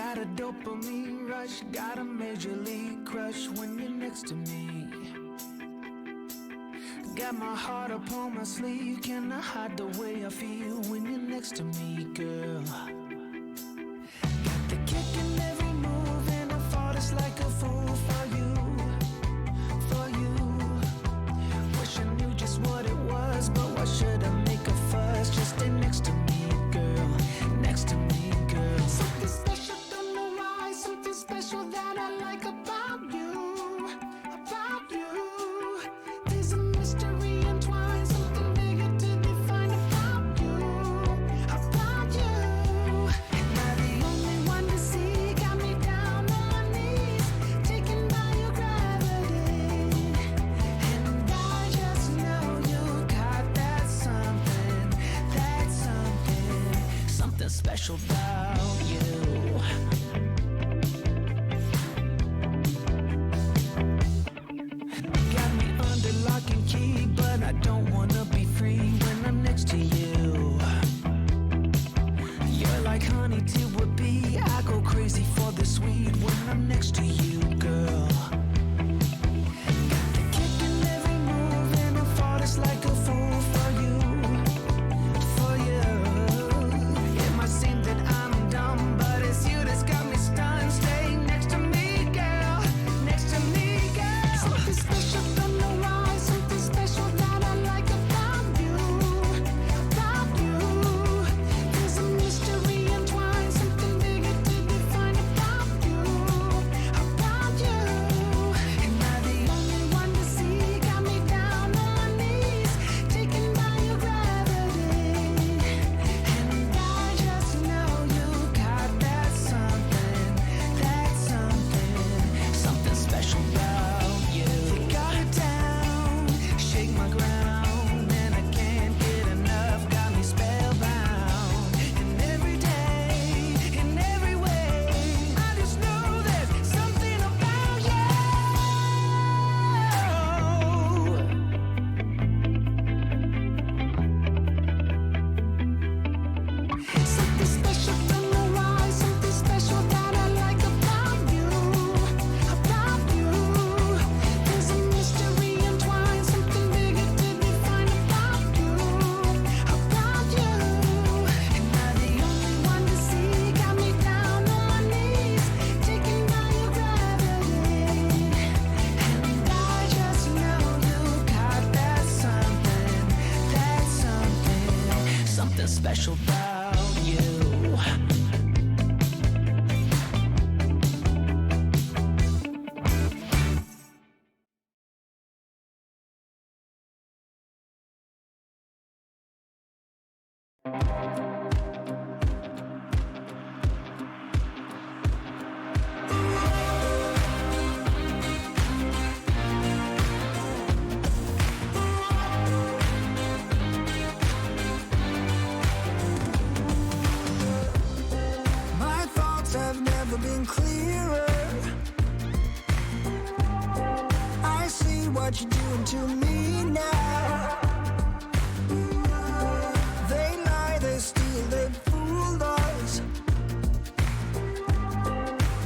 got a dopamine rush, got a major league crush when you're next to me. Got my heart upon my sleeve, can I hide the way I feel when you're next to me, girl? Got the kick in every move and I fought it's like a fool for you, for you. Wish I knew just what it was, but why should I make a fuss? Just stay next to me, girl, next to me, girl. Something special, don't know why, something special that I like about you, about you. There's a mystery entwined, something bigger to define about you, about you. Am I the only one to see? Got me down on my knees, taken by your gravity. And I just know you got that something, something special about you. Got me under lock and key, but I don't wanna be free when I'm next to you. You're like honey to a bee, I go crazy for the sweet when I'm next to you, girl. Got the kick in every move and I fought it's like a fool for you, for you. It might seem that I'm dumb, but it's you that's got me stunned. Stay next to me, girl, next to me, girl. Something special, don't know why, something special that I like about you, about you. There's a mystery entwined, something bigger to define about you, about you. Am I the only one to see? Got me down on my knees, taken by your gravity. And I just know you got that something special about you. You got it down, shake my ground, and I can't get enough. Got me spellbound. And every day, in every way, I just know there's something about you. Something special, don't know why, something special that I like about you, about you. There's a mystery entwined, something bigger to define about you, about you. Am I the only one to see? Got me down on my knees, taken by your gravity. And I just know you got that something special about you. My thoughts have never been clearer. I see what you're doing to me now. They lie, they steal, they fooled us.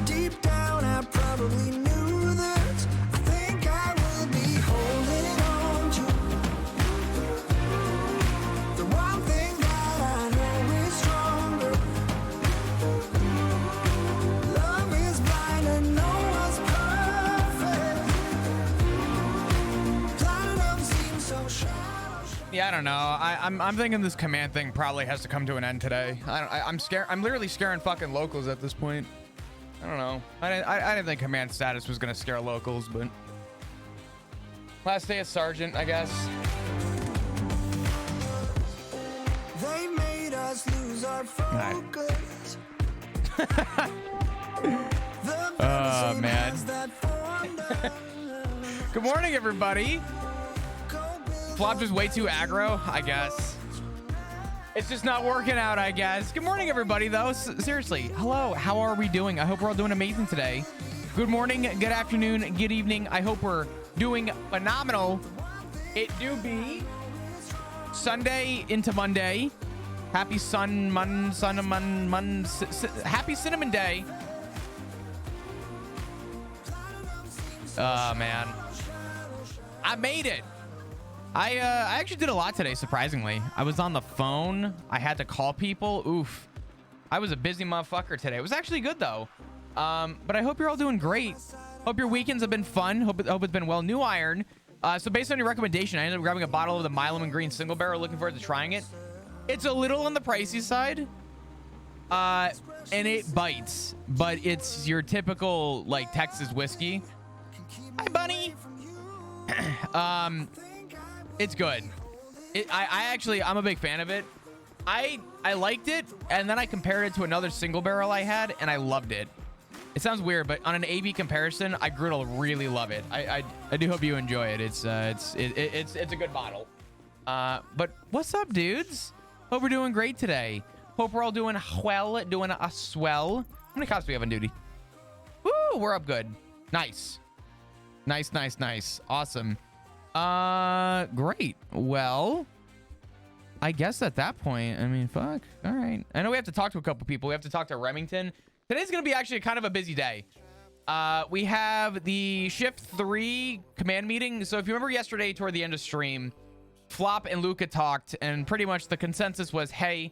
Deep down, I probably knew this. I think I will be holding on to the one thing that I know is stronger. Love is blind and no one's perfect. Platinum seems so shallow. Yeah, I don't know. I'm thinking this command thing probably has to come to an end today. I'm scared. I'm literally scaring fucking locals at this point. I don't know. I didn't think command status was gonna scare locals, but last day as sergeant, I guess. They made us lose our focus. Oh man. Good morning, everybody. Flop is way too aggro, I guess. It's just not working out, I guess. Good morning, everybody, though. Seriously, hello. How are we doing? I hope we're all doing amazing today. Good morning, good afternoon, good evening. I hope we're doing phenomenal. It do be Sunday into Monday. Happy happy Cinnamon Day. Oh man, I made it. I actually did a lot today, surprisingly. I was on the phone. I had to call people. Oof. I was a busy motherfucker today. It was actually good though. But I hope you're all doing great. Hope your weekends have been fun. Hope it's been well. New iron. So based on your recommendation, I ended up grabbing a bottle of the Milam and Green single barrel. Looking forward to trying it. It's a little on the pricey side. And it bites, but it's your typical like Texas whiskey. Hi, bunny. It's good. I'm a big fan of it. I liked it, and then I compared it to another single barrel I had, and I loved it. It sounds weird, but on an A/B comparison, I grew to really love it. I do hope you enjoy it. It's a good bottle. But what's up, dudes? Hope we're doing great today. Hope we're all doing well, doing a swell. How many cops do we have on duty? Woo, we're up good. Nice. Nice. Awesome. Great. Well, I guess at that point, I mean, fuck. All right. I know we have to talk to a couple people. We have to talk to Remington. Today's going to be actually kind of a busy day. We have the Shift 3 command meeting. So if you remember yesterday toward the end of stream, Flop and Luca talked, and pretty much the consensus was, hey,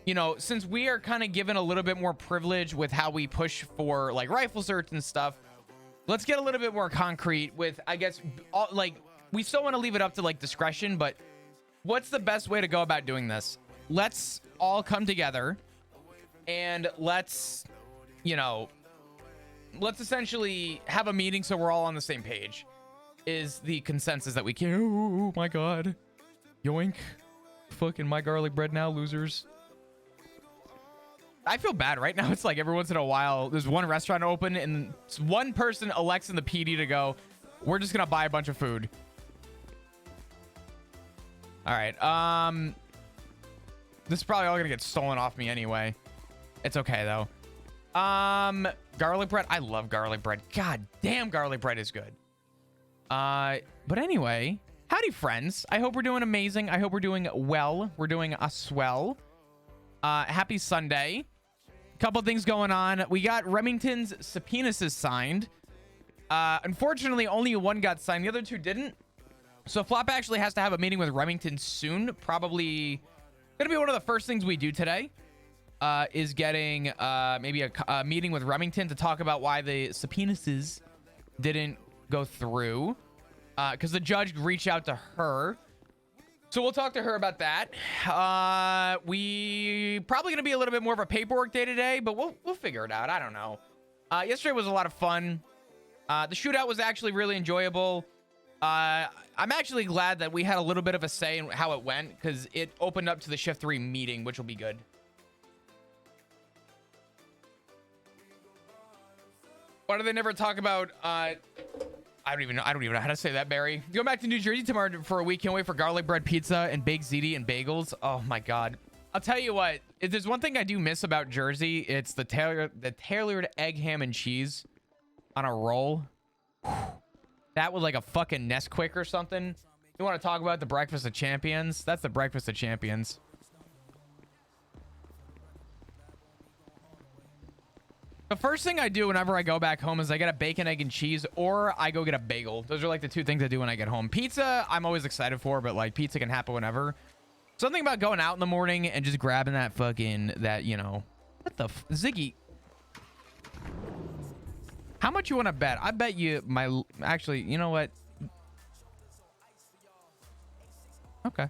you know, since we are kind of given a little bit more privilege with how we push for like rifle search and stuff, let's get a little bit more concrete with, I guess, like, we still want to leave it up to like discretion, but what's the best way to go about doing this? Let's all come together and let's essentially have a meeting so we're all on the same page, is the consensus that we can. Oh my God. Yoink. Fucking my garlic bread now, losers. I feel bad right now. It's like every once in a while, there's one restaurant open and one person elects in the PD to go, we're just going to buy a bunch of food. All right. This is probably all going to get stolen off me anyway. It's okay, though. Garlic bread. I love garlic bread. God damn, garlic bread is good. But anyway, howdy, friends. I hope we're doing amazing. I hope we're doing well. We're doing a swell. Happy Sunday. Couple things going on. We got Remington's subpoenas signed. Unfortunately, only one got signed. The other two didn't. So Flop actually has to have a meeting with Remington soon. Probably gonna be one of the first things we do today. Is getting maybe a meeting with Remington to talk about why the subpoenas didn't go through. Because the judge reached out to her. So we'll talk to her about that. We probably gonna be a little bit more of a paperwork day today, but we'll figure it out. I don't know. Yesterday was a lot of fun. The shootout was actually really enjoyable. I'm actually glad that we had a little bit of a say in how it went, because it opened up to the Shift 3 meeting, which will be good. Why do they never talk about I don't even know how to say that, Barry. Going back to New Jersey tomorrow for a week. Can't wait for garlic bread pizza and baked ziti and bagels. Oh my God. I'll tell you what, if there's one thing I do miss about Jersey, it's the tailored egg, ham, and cheese on a roll. That was like a fucking Nesquik or something. You want to talk about the breakfast of champions? That's the breakfast of champions. The first thing I do whenever I go back home is I get a bacon, egg, and cheese, or I go get a bagel. Those are like the two things I do when I get home. Pizza, I'm always excited for, but like pizza can happen whenever. Something about going out in the morning and just grabbing that fucking, you know, what the Ziggy. How much you want to bet? I bet you actually, you know what? Okay.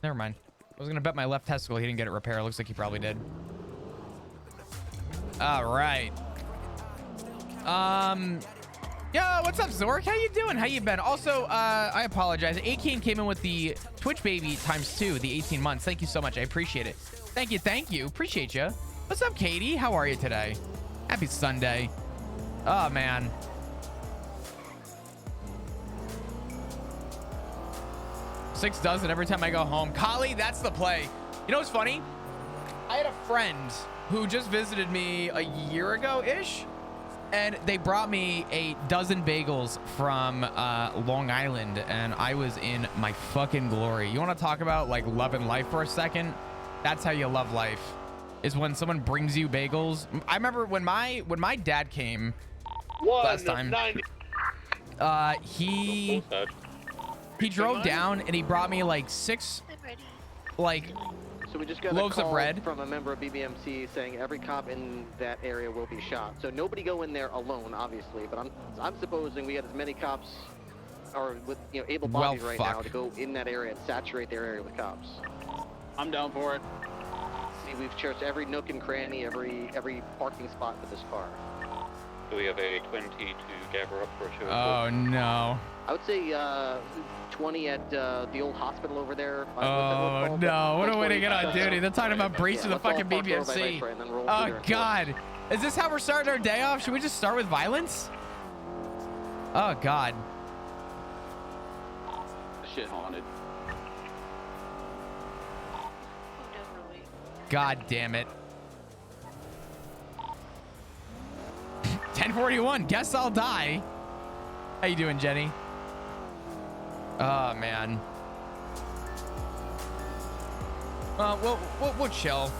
Never mind. I was going to bet my left testicle he didn't get it repaired. Looks like he probably did. All right. Yo, what's up, Zork? How you doing? How you been? Also, I apologize. Akeem came in with the Twitch baby ×2, the 18 months. Thank you so much. I appreciate it. Thank you. Appreciate you. What's up, Katie? How are you today? Happy Sunday. Oh, man. Six does it every time I go home. Kali, that's the play. You know what's funny? I had a friend who just visited me a year ago-ish, and they brought me a dozen bagels from Long Island, and I was in my fucking glory. You want to talk about like loving life for a second? That's how you love life, is when someone brings you bagels. I remember when my dad came last time. He drove down and he brought me like 6 like So we just got loaves a of call bread from a member of BBMC saying every cop in that area will be shot. So nobody go in there alone, obviously. But I'm supposing we got as many cops, or with able bodies right now to go in that area and saturate their area with cops. I'm down for it. See, we've searched every nook and cranny, every parking spot for this car. Do we have a 20 to gather up for a show? Oh no. I would say 20 at the old hospital over there. Oh no, what a way to get on duty. They're talking about breaching the fucking BBMC. Oh God. Is this how we're starting our day off? Should we just start with violence? Oh God. Shit haunted. God damn it. 1041, guess I'll die. How you doing, Jenny? Oh man. We'll chill.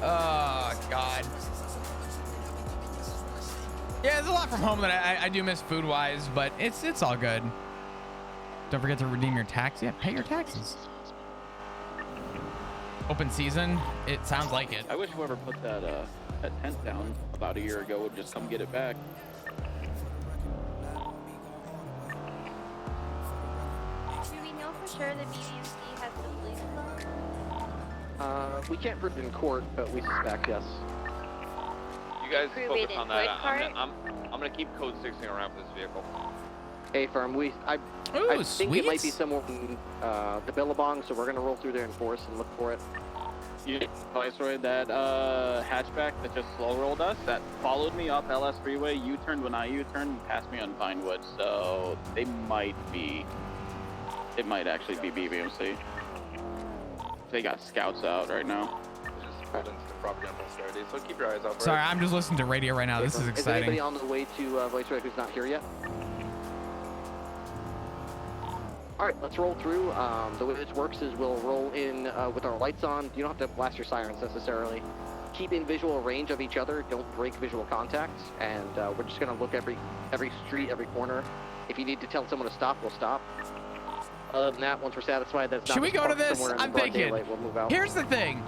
Oh God. Yeah, there's a lot from home that I do miss food wise, but it's all good. Don't forget to redeem your tax. Yeah, pay your taxes. Open season. It sounds like it. I wish whoever put that tent down about a year ago would just come get it back. Do we know for sure the BBMC has the police phone? We can't prove it in court, but we suspect yes. You guys Prove focus it in on that. court I'm gonna keep code 6ing around for this vehicle. Hey, firm. I think it might be somewhere in the Billabong, so we're gonna roll through there in force and look for it. Viceroy, that hatchback that just slow rolled us, that followed me up LS Freeway, U-turned when I U-turned, passed me on Pinewood, so it might actually be BBMC. They got scouts out right now. Just pulled into the property on Saturday, so keep your eyes out for Sorry, it. I'm just listening to radio right now. This is Is anybody exciting. on the way to Viceroy who's not here yet? All right, let's roll through. The way this works is we'll roll in with our lights on. You don't have to blast your sirens necessarily. Keep in visual range of each other. Don't break visual contact. And we're just gonna look every street, every corner. If you need to tell someone to stop, we'll stop. Other than that, once we're satisfied that it's not Should we go to parked this? somewhere in I'm the broad thinking. daylight, we'll move out. Here's the thing.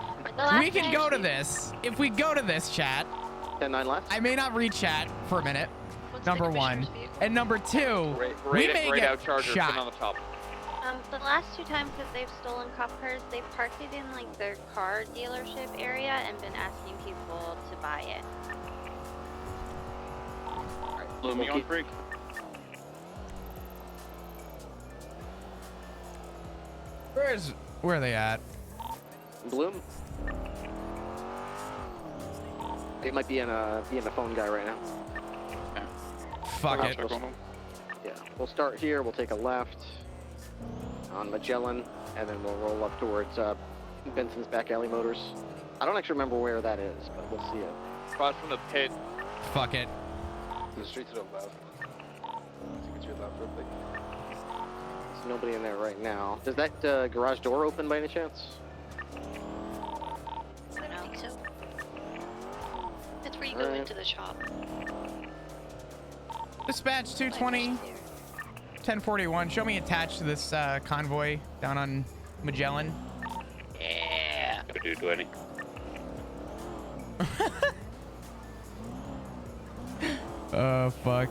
We can go to this. If we go to this, chat, 10-9 left. I may not read chat for a minute. Number one. And number two, we may right get out Charger, sitting on shot. the top. The last 2 times that they've stolen cop cars, they've parked it in like their car dealership area and been asking people to buy it. Blew me on freak. Where are they at? Bloom. They might be in a phone guy right now. Fuck it. Yeah, we'll start here. We'll take a left on Magellan, and then we'll roll up towards Benson's Back Alley Motors. I don't actually remember where that is, but we'll see it. Across from the pit. Fuck it. The street to the left. To your left real quick. There's nobody in there right now. Does that garage door open by any chance? I don't think so. That's where you go into the shop. Dispatch 220, 1041. Show me attached to this convoy down on Magellan. Yeah. Do 20. Oh, fuck.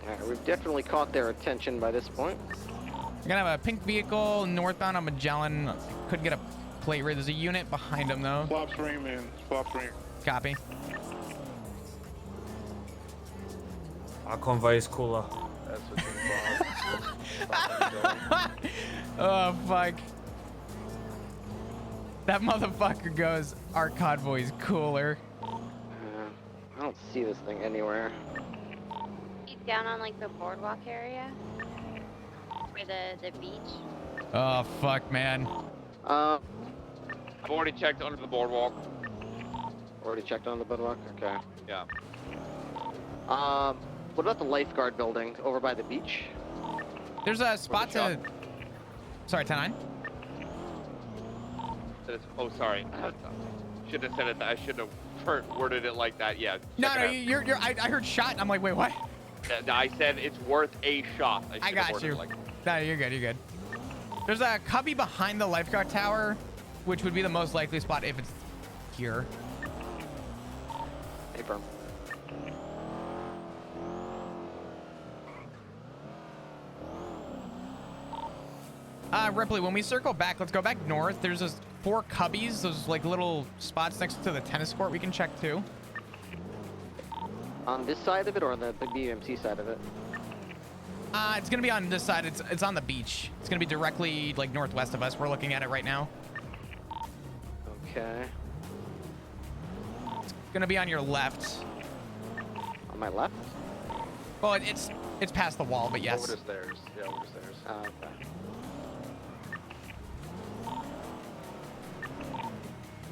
Alright, we've definitely caught their attention by this point. We're gonna have a pink vehicle northbound on Magellan. Could get a plate read. There's a unit behind him, though. Flop stream in. Flop stream. Copy. Our convoy is cooler. That's what you Oh, fuck. That motherfucker goes, our convoy's cooler. I don't see this thing anywhere. He's down on like the boardwalk area, where the beach. Oh, fuck, man. I've already checked under the boardwalk. Already checked on the boardwalk? Okay. Yeah. What about the lifeguard building over by the beach? There's a spot to... Sorry, 10-9? Oh, sorry. Should have said it. I should have worded it like that. Yeah. No, check no, it out. I heard shot. And I'm like, wait, what? I said it's worth a shot. I should have got worded you. it like No, you're good. You're good. There's a cubby behind the lifeguard tower, which would be the most likely spot if it's here. Hey, firm. Ripley, when we circle back, let's go back north. There's those 4 cubbies, those like little spots next to the tennis court we can check too. On this side of it or on the BMC side of it? It's gonna be on this side. It's on the beach. It's gonna be directly like northwest of us. We're looking at it right now. Okay. It's gonna be on your left. On my left? Well, it's past the wall, but yes. Over the stairs. Yeah, over the stairs. Okay.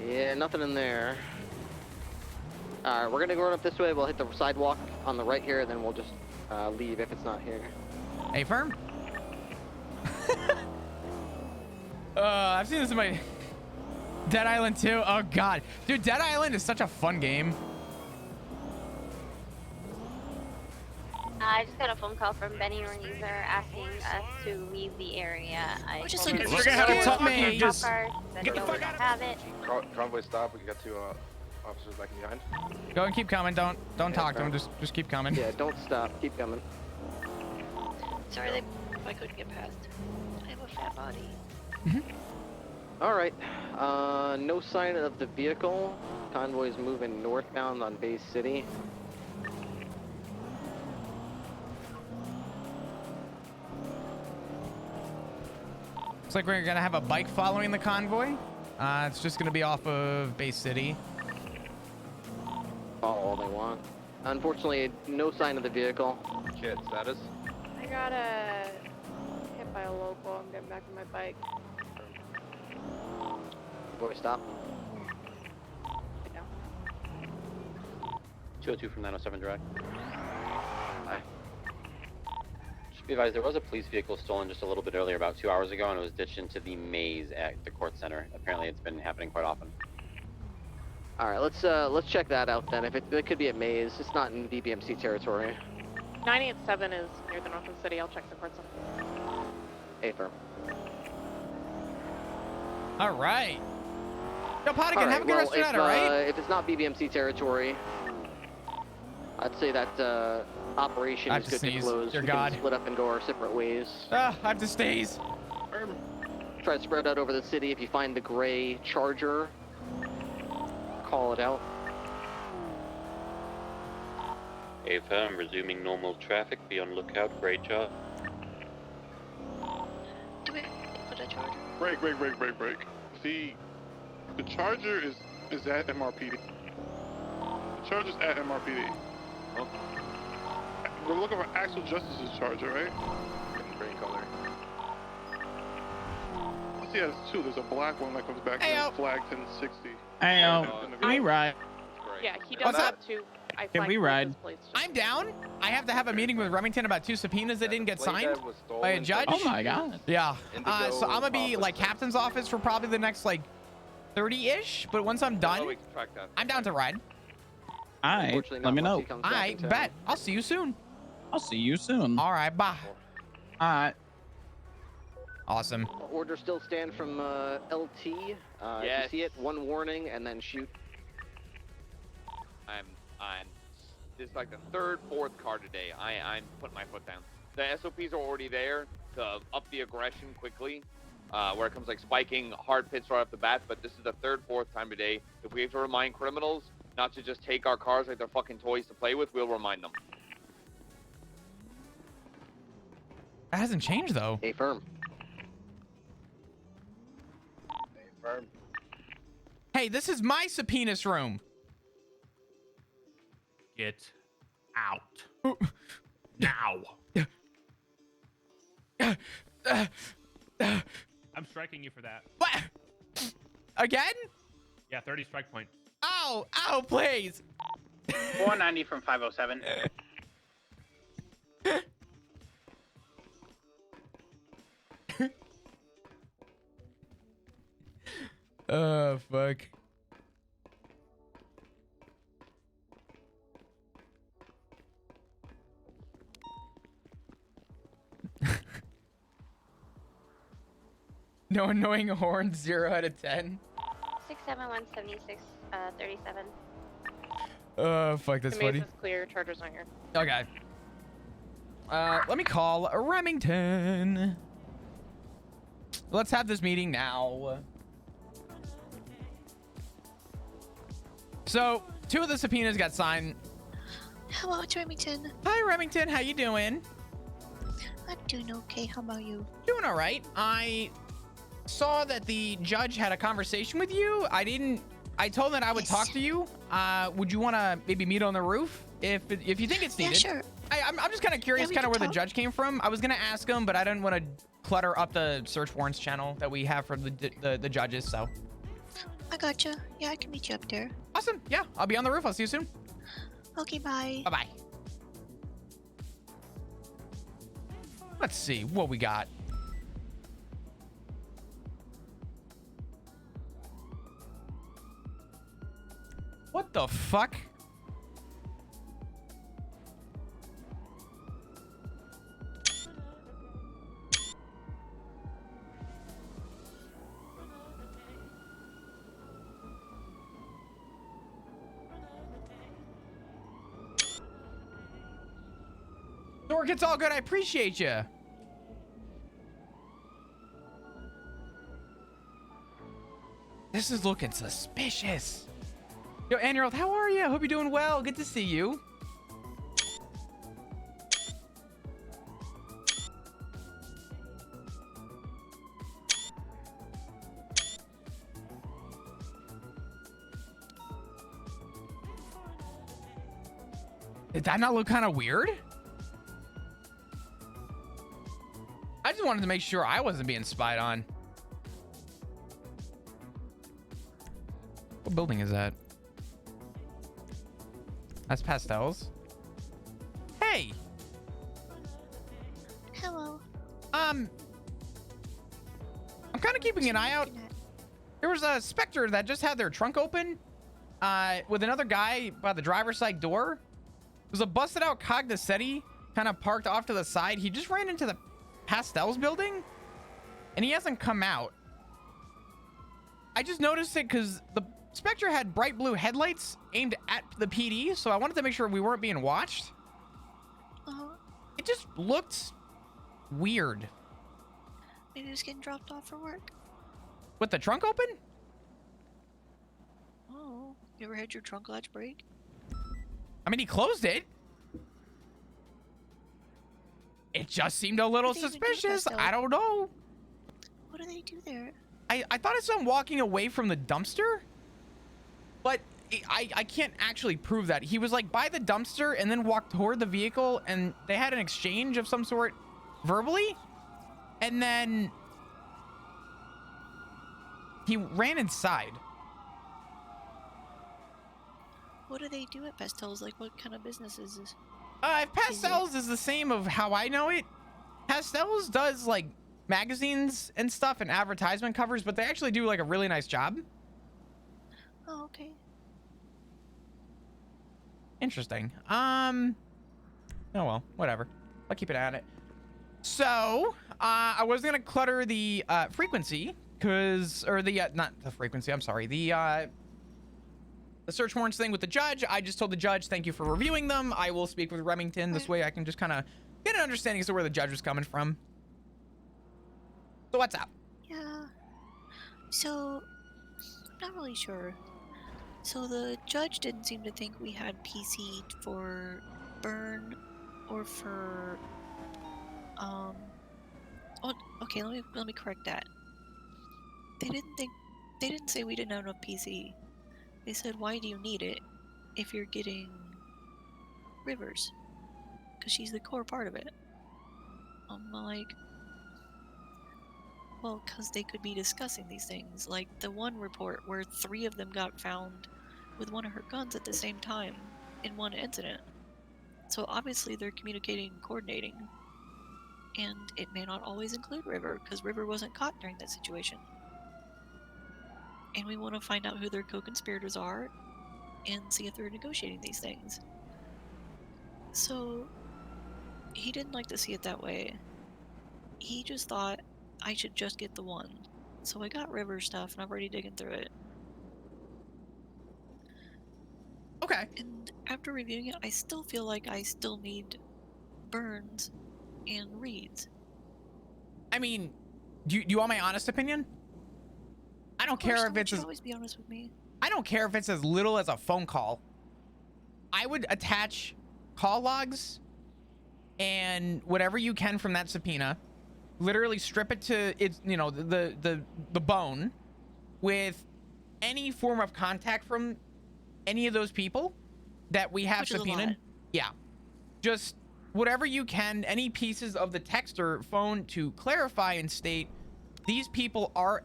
Yeah, nothing in there. Alright, we're gonna go up this way. We'll hit the sidewalk on the right here, and then we'll just leave if it's not here. Hey, firm. I've seen this in my Dead Island 2. Oh god, dude, Dead Island is such a fun game. I just got a phone call from Benny Reneser asking us to leave the area. I just told like him a to second, get how to talk, rid of man, the just cop car, said get the no, fuck we don't out of- have it. Convoy stop. We got 2 officers back behind. Go and keep coming. Don't talk to him. Just keep coming. Yeah, don't stop. Keep coming. Sorry, I couldn't get past. I have a fat body. Alright. No sign of the vehicle. Convoy's moving northbound on Bay City. Looks like we're gonna have a bike following the convoy. It's just gonna be off of Bay City. Follow all they want. Unfortunately, no sign of the vehicle. Kid status. I got hit by a local. I'm getting back on my bike. Boy, stop. Get down. 202 from 907 Drive. Hi. Just be advised, there was a police vehicle stolen just a little bit earlier, about 2 hours ago, and it was ditched into the maze at the court center. Apparently, it's been happening quite often. All right, let's check that out then. If it could be a maze, it's not in BBMC territory. 987 is near the north of the city. I'll check the court center. A firm. All right. Yo, Podigan, All right, have a good rest of your if, night, all right? if it's not BBMC territory, I'd say that operation I is have good to to sneeze. close. Dear We God. can split up and go our separate ways. I have to sneeze. Try to spread out over the city. If you find the gray Charger, call it out. A firm, resuming normal traffic. Be on lookout. Great job. Do we put a charger? Break. The Charger is at MRPD. The Charger's at MRPD. Oh. We're looking for Axel Justice's Charger, right? Green color. Let's see, there's 2. There's a black one that comes back Ayo. to flag 1060. Hey, can we ride? Yeah, he does What's that up? too. I Can we flagged ride? his plates just- I'm down. I have to have a meeting with Remington about 2 subpoenas that didn't get signed by a judge. Oh my god. Yeah. Indigo So I'm gonna be office like space. captain's office for probably the next like 30-ish. But once I'm Oh, done, we can track that. I'm down to ride. Alright, Unfortunately, let me not know. once he comes back I in town. bet. I'll see you soon. I'll see you soon. All right. Bye. Alright. Awesome. Orders still stand from LT. If Yes. you see it, one warning and then shoot. This is like the 3rd, 4th car today. I'm putting my foot down. The SOPs are already there to up the aggression quickly, where it comes like spiking hard pits right off the bat. But this is the 3rd, 4th time today. If we have to remind criminals not to just take our cars like they're fucking toys to play with, we'll remind them. That hasn't changed though. A firm. Firm. Hey, this is my subpoenas room. Get out. Now. I'm striking you for that. What? Again? Yeah, 30 strike point. Ow! Ow! Please. 490 from 507. Oh fuck. No annoying horns, 0 out of 10. 67176 37. Fuck, that's The maze funny. is clear. Charger's not here. Okay. Let me call Remington. Let's have this meeting now. So, 2 of the subpoenas got signed. Hello, it's Remington. Hi, Remington. How you doing? I'm doing okay. How about you? Doing all right. I saw that the judge had a conversation with you. I told him that I would talk to you. Would you want to maybe meet on the roof if you think it's needed? Yeah, sure. I'm just kind of curious, kind of where the judge came from. I was gonna ask him, but I didn't want to clutter up the search warrants channel that we have for the judges. So I gotcha. Yeah, I can meet you up there. awesome. Yeah, I'll be on the roof. I'll see you soon. Okay, bye. Bye bye. Let's see what we got. What the fuck? Dork, it's all good. I appreciate you. This is looking suspicious. Yo, Anurel, how are you? Hope you're doing well. Good to see you. Did that not look kind of weird? I just wanted to make sure I wasn't being spied on. What building is that? That's Pastels. Hey! Hello. I'm kind of keeping an eye out. There was a Spectre that just had their trunk open with another guy by the driver's side door. It was a busted out Cognoscetti kind of parked off to the side. He just ran into the Pastels building and he hasn't come out. I just noticed it because the Spectre had bright blue headlights aimed at the PD, so I wanted to make sure we weren't being watched. It just looked weird. Maybe he was getting dropped off for work. With the trunk open? Oh, you ever had your trunk latch break? I mean, he closed it. It just seemed a little suspicious. I don't know. What do they do there? I thought I saw him walking away from the dumpster, but I can't actually prove that. He was like by the dumpster and then walked toward the vehicle and they had an exchange of some sort verbally. And then he ran inside. What do they do at Pastels? Like, what kind of business is this? If Pastels is the same of how I know it, Pastels does like magazines and stuff and advertisement covers, but they actually do like a really nice job. Oh, okay. Interesting. Oh well, whatever. I'll keep an eye on it. So, I was gonna clutter the frequency, or the not the frequency. I'm sorry. The search warrants thing with the judge. I just told the judge, thank you for reviewing them. I will speak with Remington. This way I can just kind of get an understanding as to where the judge was coming from. So what's up? Yeah. So, I'm not really sure. So the judge didn't seem to think we had PC for burn or for oh, okay, let me correct that. They didn't say we didn't have enough PC. They said, why do you need it if you're getting Rivers? Because she's the core part of it. I'm like, well, because they could be discussing these things. Like the one report where 3 of them got found with one of her guns at the same time in one incident. So obviously they're communicating and coordinating. And it may not always include River, because River wasn't caught during that situation. And we want to find out who their co-conspirators are and see if they're negotiating these things. So he didn't like to see it that way. He just thought I should just get the one So I got river stuff, and I'm already digging through it. Okay. And after reviewing it, I still feel like I still need Burns and Reeds. I mean, do you want my honest opinion? I don't care if it's as... always be honest with me. I don't care if it's as little as a phone call. I would attach call logs and whatever you can from that subpoena, literally strip it to its, you know, the bone with any form of contact from any of those people that we have subpoenaed. Yeah. Just whatever you can, any pieces of the text or phone to clarify and state these people are,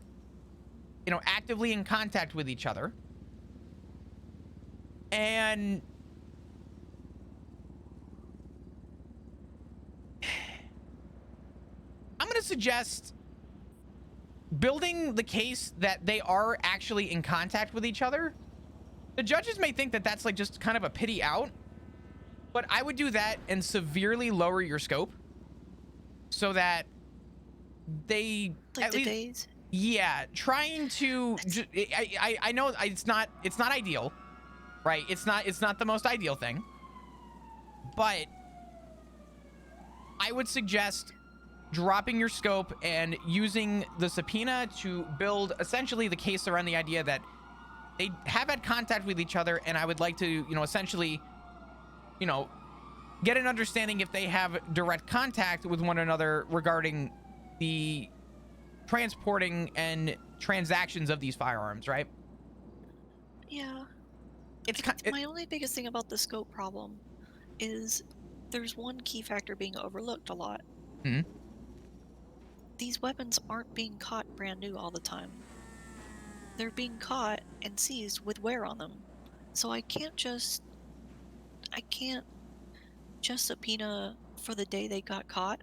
you know, actively in contact with each other. And I'm going to suggest building the case that they are actually in contact with each other. The judges may think that that's like just kind of a pity out, but I would do that and severely lower your scope so that they like at the least, days. Yeah, trying to I know it's not ideal, right? It's not the most ideal thing, but I would suggest dropping your scope and using the subpoena to build essentially the case around the idea that they have had contact with each other, and I would like to, you know, essentially, you know, get an understanding if they have direct contact with one another regarding the transporting and transactions of these firearms, right? Yeah. My only biggest thing about the scope problem is there's one key factor being overlooked a lot. Hmm? These weapons aren't being caught brand new all the time. They're being caught and seized with wear on them. So I can't just subpoena for the day they got caught,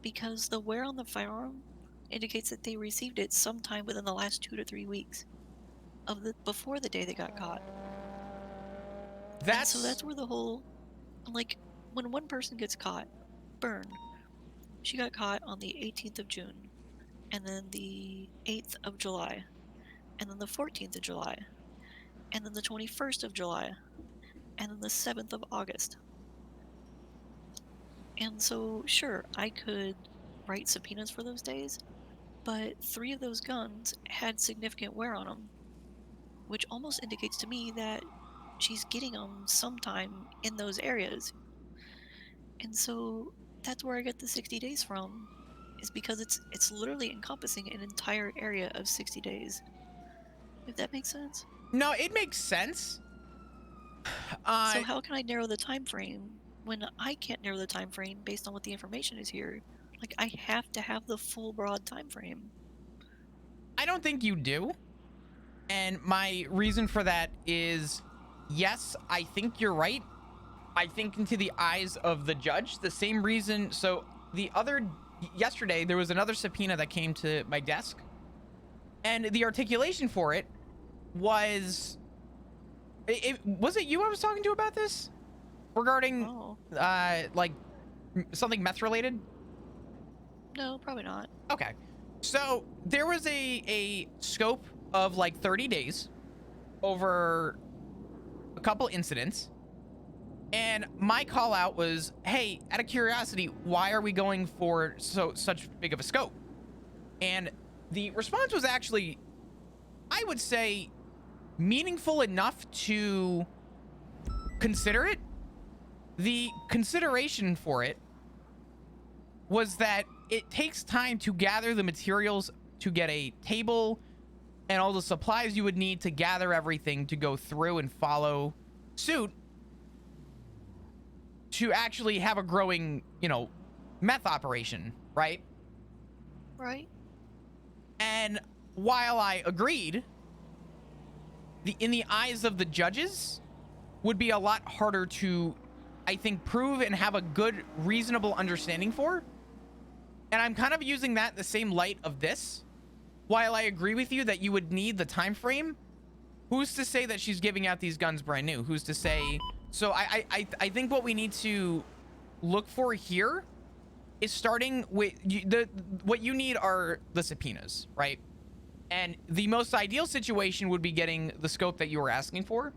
because the wear on the firearm indicates that they received it sometime within the last 2 to 3 weeks before the day they got caught. So that's where the whole, like, when one person gets caught, Byrne, she got caught on the 18th of June, and then the 8th of July, and then the 14th of July, and then the 21st of July, and then the 7th of August. And so, sure, I could write subpoenas for those days, but 3 of those guns had significant wear on them, which almost indicates to me that she's getting them sometime in those areas. And so that's where I get the 60 days from, is because it's literally encompassing an entire area of 60 days. If that makes sense. No, it makes sense. So how can I narrow the time frame when I can't narrow the time frame based on what the information is here? Like, I have to have the full broad time frame. I don't think you do. And my reason for that is, yes, I think you're right. I think into the eyes of the judge, the same reason. So yesterday, there was another subpoena that came to my desk, and the articulation for it was, was it you I was talking to about this? Regarding, like, something meth related? No, probably not. Okay. So there was a scope of like 30 days over a couple incidents. And my call out was, hey, out of curiosity, why are we going for such big of a scope? And the response was actually, I would say, meaningful enough to consider it. The consideration for it was that it takes time to gather the materials to get a table and all the supplies you would need to gather everything to go through and follow suit to actually have a growing, you know, meth operation, right? Right. And while I agreed, in the eyes of the judges, would be a lot harder to, I think, prove and have a good, reasonable understanding for. And I'm kind of using that in the same light of this. While I agree with you that you would need the time frame, who's to say that she's giving out these guns brand new? Who's to say? So I think what we need to look for here is starting with what you need are the subpoenas, right? And the most ideal situation would be getting the scope that you were asking for.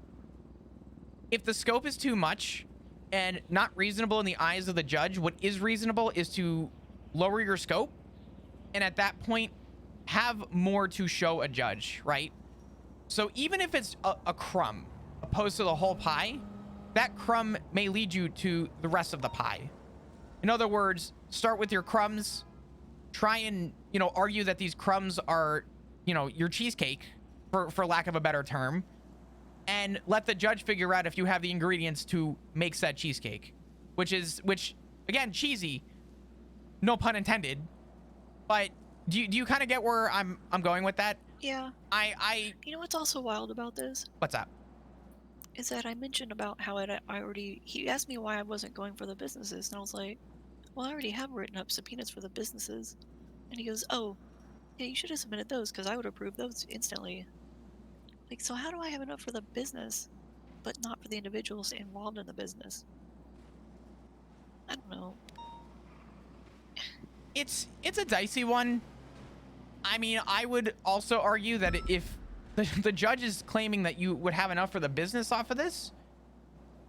If the scope is too much and not reasonable in the eyes of the judge, what is reasonable is to lower your scope. And at that point, have more to show a judge, right? So even if it's a crumb opposed to the whole pie, that crumb may lead you to the rest of the pie. In other words, start with your crumbs, try and, you know, argue that these crumbs are, you know, your cheesecake, for lack of a better term, and let the judge figure out if you have the ingredients to make said cheesecake, which again, cheesy, no pun intended. But do you kind of get where I'm going with that? Yeah. You know what's also wild about this? What's up? Is that I mentioned about how he asked me why I wasn't going for the businesses, and I was like, well, I already have written up subpoenas for the businesses. And he goes, oh, yeah, you should have submitted those because I would approve those instantly. Like, so how do I have enough for the business, but not for the individuals involved in the business? I don't know. It's a dicey one. I mean, I would also argue that if the judge is claiming that you would have enough for the business off of this,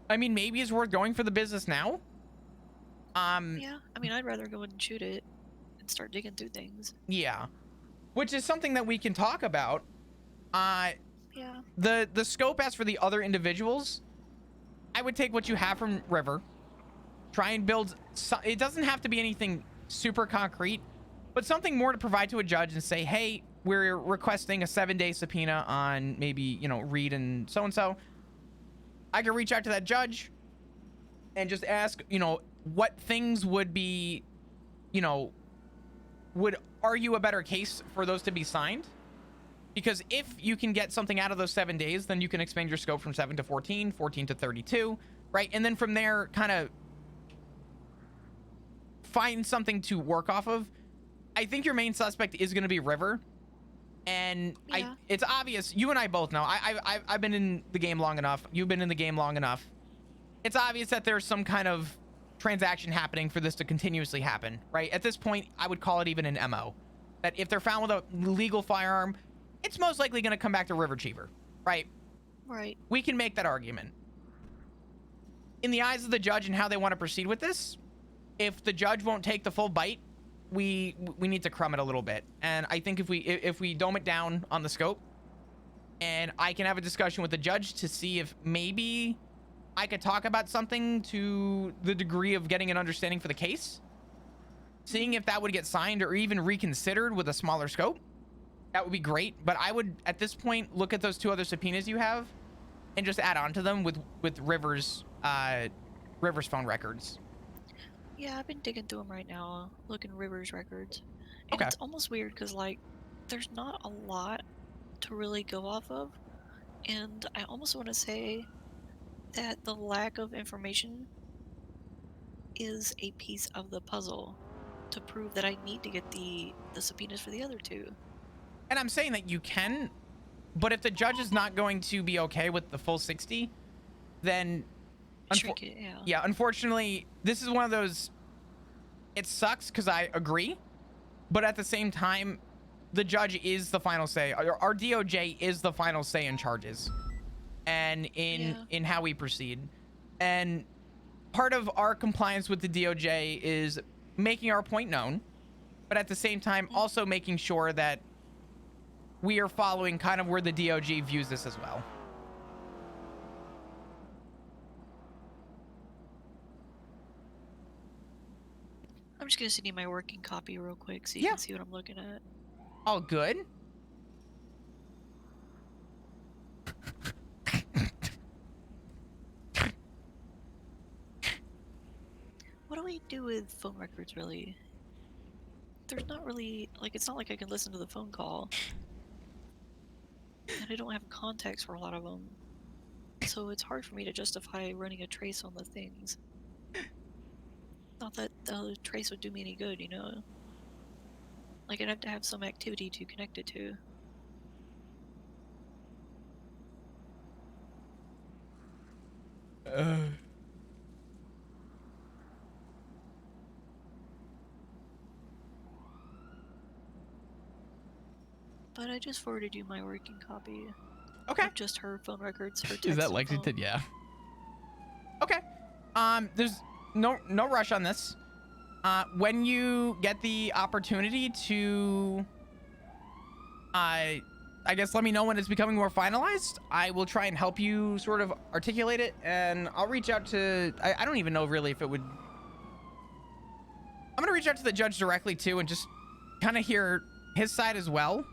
I mean, maybe it's worth going for the business now. Yeah, I mean, I'd rather go and shoot it and start digging through things. Yeah, which is something that we can talk about. Yeah. The scope as for the other individuals, I would take what you have from River, try and build. It doesn't have to be anything super concrete, but something more to provide to a judge and say, hey, we're requesting a 7-day subpoena on maybe, you know, Reed and so-and-so. I can reach out to that judge and just ask, you know, what things would be, you know, would argue a better case for those to be signed. Because if you can get something out of those 7 days, then you can expand your scope from 7 to 14, 14 to 32, right? And then from there, kind of find something to work off of. I think your main suspect is going to be River. And yeah. It's obvious. You and I both know. I've been in the game long enough. You've been in the game long enough. It's obvious that there's some kind of transaction happening for this to continuously happen, right? At this point, I would call it even an MO. That if they're found with a legal firearm, it's most likely going to come back to River Cheever, right? Right. We can make that argument. In the eyes of the judge and how they want to proceed with this, if the judge won't take the full bite, we need to crumb it a little bit. And I think if we dome it down on the scope, and I can have a discussion with the judge to see if maybe I could talk about something to the degree of getting an understanding for the case, seeing if that would get signed or even reconsidered with a smaller scope, that would be great. But I would, at this point, look at those 2 other subpoenas you have and just add on to them with River's phone records. Yeah, I've been digging through them right now, looking River's records. And Okay. it's almost weird because, like, there's not a lot to really go off of. And I almost want to say that the lack of information is a piece of the puzzle to prove that I need to get the subpoenas for the other 2. And I'm saying that you can, but if the judge is not going to be okay with the full 60, then Shrink it, yeah. Yeah, unfortunately, this is one of those, it sucks because I agree, but at the same time, the judge is the final say. Our DOJ is the final say in charges and in how we proceed. And part of our compliance with the DOJ is making our point known, but at the same time, also making sure that we are following kind of where the DOJ views this as well. I'm just gonna send you my working copy real quick so you can see what I'm looking at. All good. What do I do with phone records, really? There's not really, like, it's not like I can listen to the phone call. And I don't have context for a lot of them. So it's hard for me to justify running a trace on the things. Not that the trace would do me any good, you know? Like, I'd have to have some activity to connect it to. But I just forwarded you my working copy. Okay. Of just her phone records, her text. Is that and Lexington? phone. Yeah. Okay. There's no rush on this. When you get the opportunity to, I guess let me know when it's becoming more finalized. I will try and help you sort of articulate it, and I'll reach out to, I don't even know really if it would, I'm gonna reach out to the judge directly too and just kind of hear his side as well.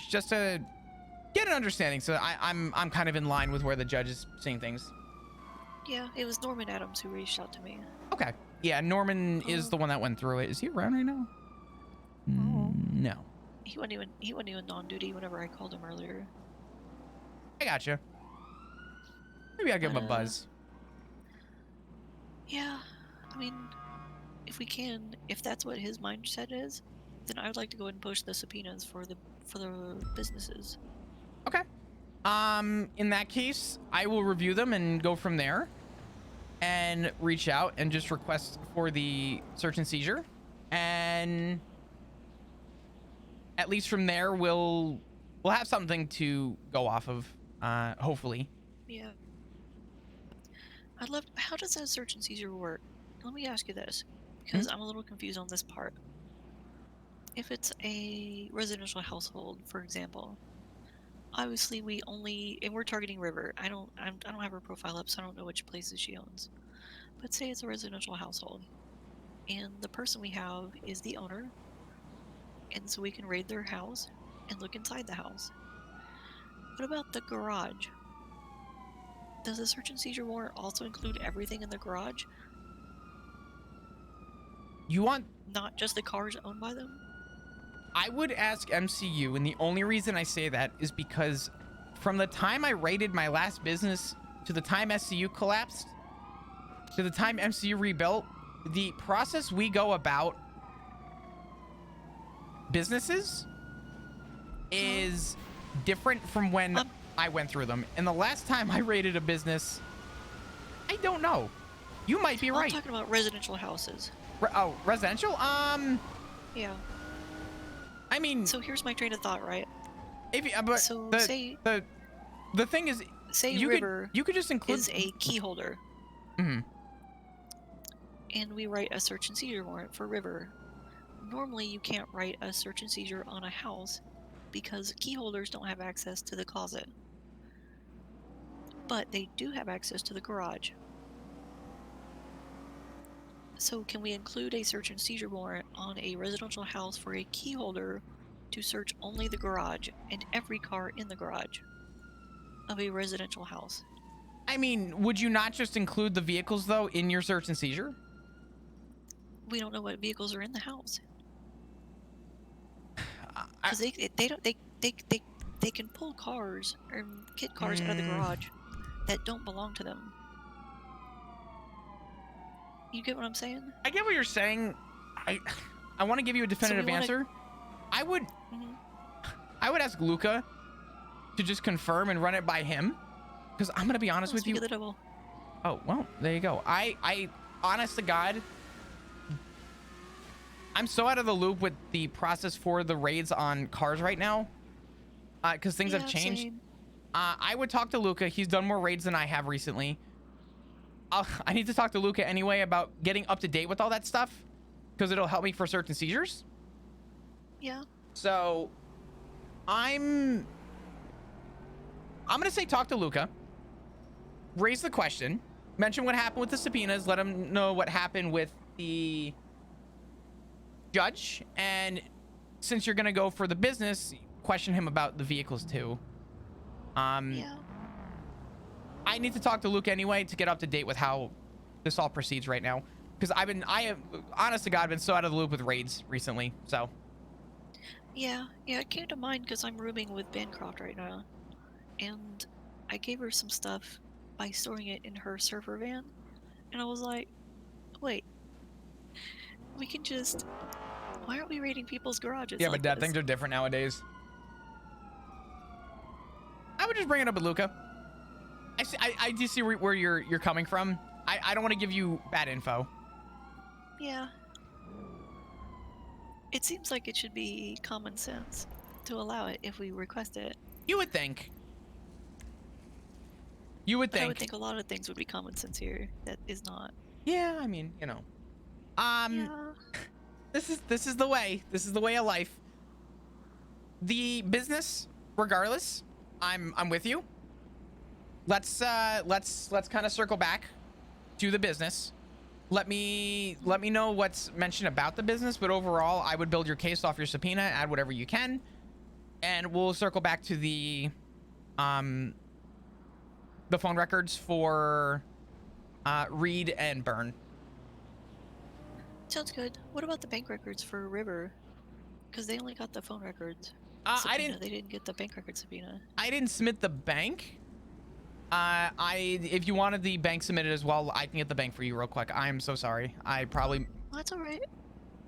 Just to get an understanding. So I'm kind of in line with where the judge is seeing things. Yeah, it was Norman Adams who reached out to me. Okay. Yeah, Norman is the one that went through it. Is he around right now? No. He wasn't even on duty whenever I called him earlier. I gotcha. Maybe I'll give him a buzz. Yeah, I mean, if we can, if that's what his mindset is, then I would like to go ahead and push the subpoenas for the businesses. Okay. In that case, I will review them and go from there and reach out and just request for the search and seizure. And at least from there, we'll have something to go off of, hopefully. Yeah. How does that search and seizure work? Let me ask you this, because I'm a little confused on this part. If it's a residential household, for example, obviously and we're targeting River. I don't have her profile up, so I don't know which places she owns. But say it's a residential household, and the person we have is the owner, and so we can raid their house and look inside the house. What about the garage? Does the search and seizure warrant also include everything in the garage? You want not just the cars owned by them? I would ask MCU, and the only reason I say that is because from the time I raided my last business to the time SCU collapsed to the time MCU rebuilt, the process we go about businesses is different from when I went through them. And the last time I raided a business, I don't know. You might be right. I'm talking about residential houses. Residential? Yeah. I mean, so here's my train of thought, right? If you, but so the thing is, say you River could just include is a key holder. Mm-hmm. And we write a search and seizure warrant for River. Normally, you can't write a search and seizure on a house because key holders don't have access to the closet. But they do have access to the garage. So can we include a search and seizure warrant on a residential house for a key holder to search only the garage and every car in the garage of a residential house? I mean, would you not just include the vehicles though in your search and seizure? We don't know what vehicles are in the house. Because they can pull cars or get cars out of the garage that don't belong to them. You get what I'm saying? I get what you're saying. I want to give you a definitive answer. I would ask Luca to just confirm and run it by him, because I'm gonna be honest with you. Oh well, there you go. I honest to God, I'm so out of the loop with the process for the raids on cars right now, because things have changed. Same. I would talk to Luca. He's done more raids than I have recently. I need to talk to Luca anyway about getting up to date with all that stuff, because it'll help me for search and seizures. Yeah. So I'm gonna say talk to Luca, raise the question, mention what happened with the subpoenas, let him know what happened with the judge, and since you're gonna go for the business, question him about the vehicles too. Yeah. I need to talk to Luke anyway to get up to date with how this all proceeds right now, because I have honest to God been so out of the loop with raids recently. So Yeah, it came to mind because I'm rooming with Bancroft right now, and I gave her some stuff by storing it in her server van, and I was like, wait, we can just, why aren't we raiding people's garages? yeah, like but this? things are different nowadays. I would just bring it up with Luca. I do see where you're coming from. I don't want to give you bad info. Yeah. It seems like it should be common sense. to allow it if we request it. You would think. You would But I think. would think a lot of things would be common sense here. That is not. Yeah, I mean, you know. Yeah. This is the way. This is the way of life. The business, regardless, I'm with you. Let's kind of circle back to the business. Let me know what's mentioned about the business, but overall, I would build your case off your subpoena, add whatever you can, and we'll circle back to the phone records for Reed and Byrne. Sounds good. What about the bank records for River? Because they only got the phone records. They didn't get the bank record subpoena. I didn't submit the bank. If you wanted the bank submitted as well, I can get the bank for you real quick. I'm so sorry. I probably. Well, that's all right.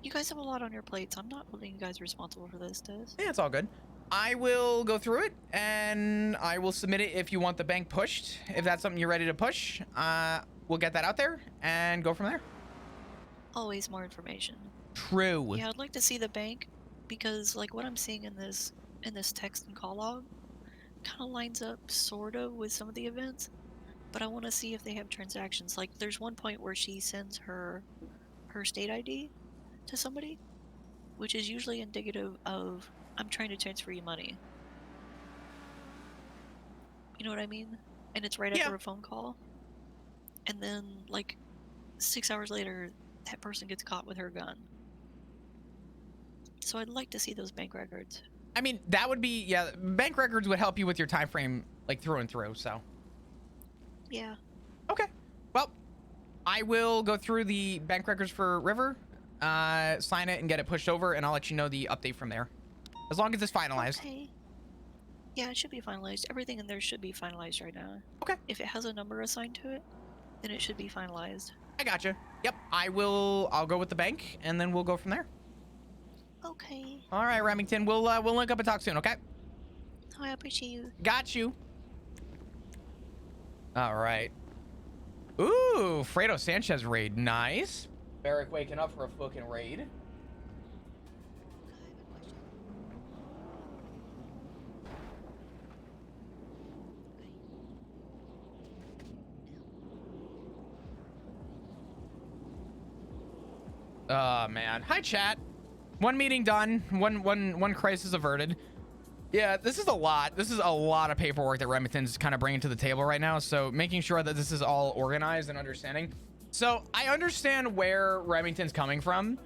You guys have a lot on your plates. I'm not holding you guys responsible for this, Des. Yeah, it's all good. I will go through it and I will submit it if you want the bank pushed. If that's something you're ready to push, we'll get that out there and go from there. Always more information. True. Yeah, I'd like to see the bank because, like, what I'm seeing in this text and call log kind of lines up sort of with some of the events, but I want to see if they have transactions. Like, there's one point where she sends her state ID to somebody, which is usually indicative of I'm trying to transfer you money. You know what I mean? And it's right after a phone call. And then, like, 6 hours later, that person gets caught with her gun. So I'd like to see those bank records. I mean, that would be, yeah, bank records would help you with your time frame, like, through and through, so. Yeah. Okay. Well, I will go through the bank records for River, sign it and get it pushed over, and I'll let you know the update from there. As long as it's finalized. Okay. Yeah, it should be finalized. Everything in there should be finalized right now. Okay. If it has a number assigned to it, then it should be finalized. I gotcha. Yep, I'll go with the bank, and then we'll go from there. Okay. All right, Remington, we'll link up and talk soon, okay? Oh, I appreciate you. Got you. All right. Ooh, Fredo Sanchez raid. Nice. Barrick waking up for a fucking raid. Oh, man. Hi, chat. One meeting done. One crisis averted. Yeah, this is a lot. This is a lot of paperwork that Remington's kind of bringing to the table right now. So making sure that this is all organized and understanding. So I understand where Remington's coming from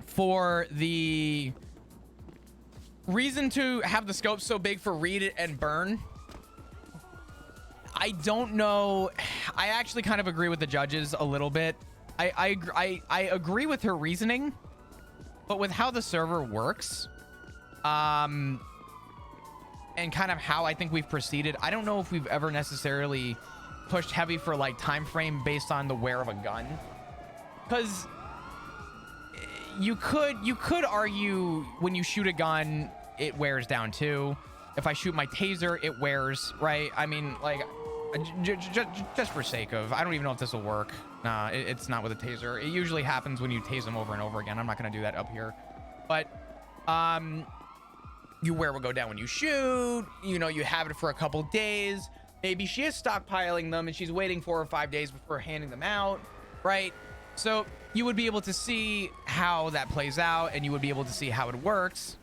for the reason to have the scope so big for Reed and Byrne. I don't know. I actually kind of agree with the judges a little bit. I agree with her reasoning, but with how the server works, and kind of how I think we've proceeded, I don't know if we've ever necessarily pushed heavy for like time frame based on the wear of a gun, because you could argue when you shoot a gun it wears down too. If I shoot my taser, it wears, right? I mean, like, just for sake of, I don't even know if this will work. Nah, it's not with a taser. It usually happens when you tase them over and over again. I'm not gonna do that up here, but your wear will go down when you shoot. You know, you have it for a couple days. Maybe she is stockpiling them and she's waiting 4 or 5 days before handing them out, right? So you would be able to see how that plays out, and you would be able to see how it works.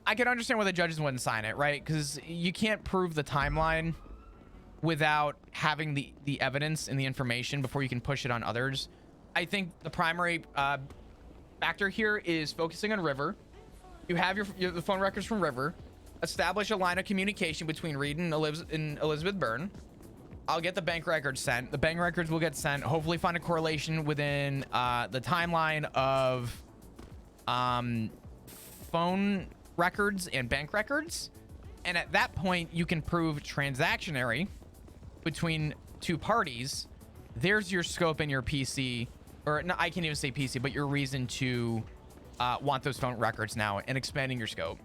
I can understand why the judges wouldn't sign it, right? Because you can't prove the timeline without having the evidence and the information before you can push it on others. I think the primary factor here is focusing on River. You have the phone records from River. Establish a line of communication between Reed and Elizabeth Byrne. I'll get the bank records sent. The bank records will get sent. Hopefully find a correlation within the timeline of phone records and bank records. And at that point, you can prove transactionary between two parties. There's your scope and your PC, or no, I can't even say PC, but your reason to want those phone records now and expanding your scope.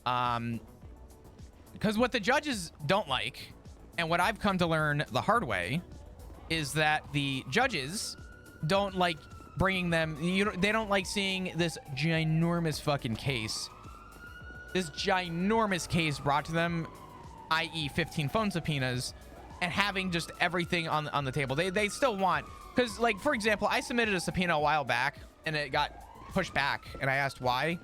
Because what the judges don't like, and what I've come to learn the hard way, is that the judges don't like bringing them, they don't like seeing this ginormous fucking case. This ginormous case brought to them, i.e. 15 phone subpoenas, and having just everything on the table. They still want, because like, for example, I submitted a subpoena a while back and it got pushed back, and I asked why.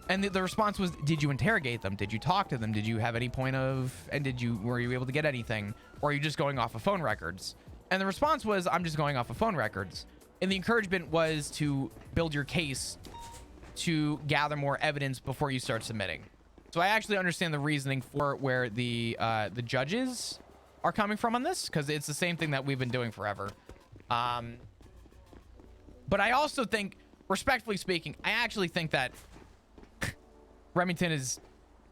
And the response was, did you interrogate them? Did you talk to them? Did you have any point of, and were you able to get anything? Or are you just going off of phone records? And the response was, I'm just going off of phone records. And the encouragement was to build your case to gather more evidence before you start submitting. So I actually understand the reasoning for where the judges are coming from on this, because it's the same thing that we've been doing forever. But I also think, respectfully speaking, I actually think that Remington is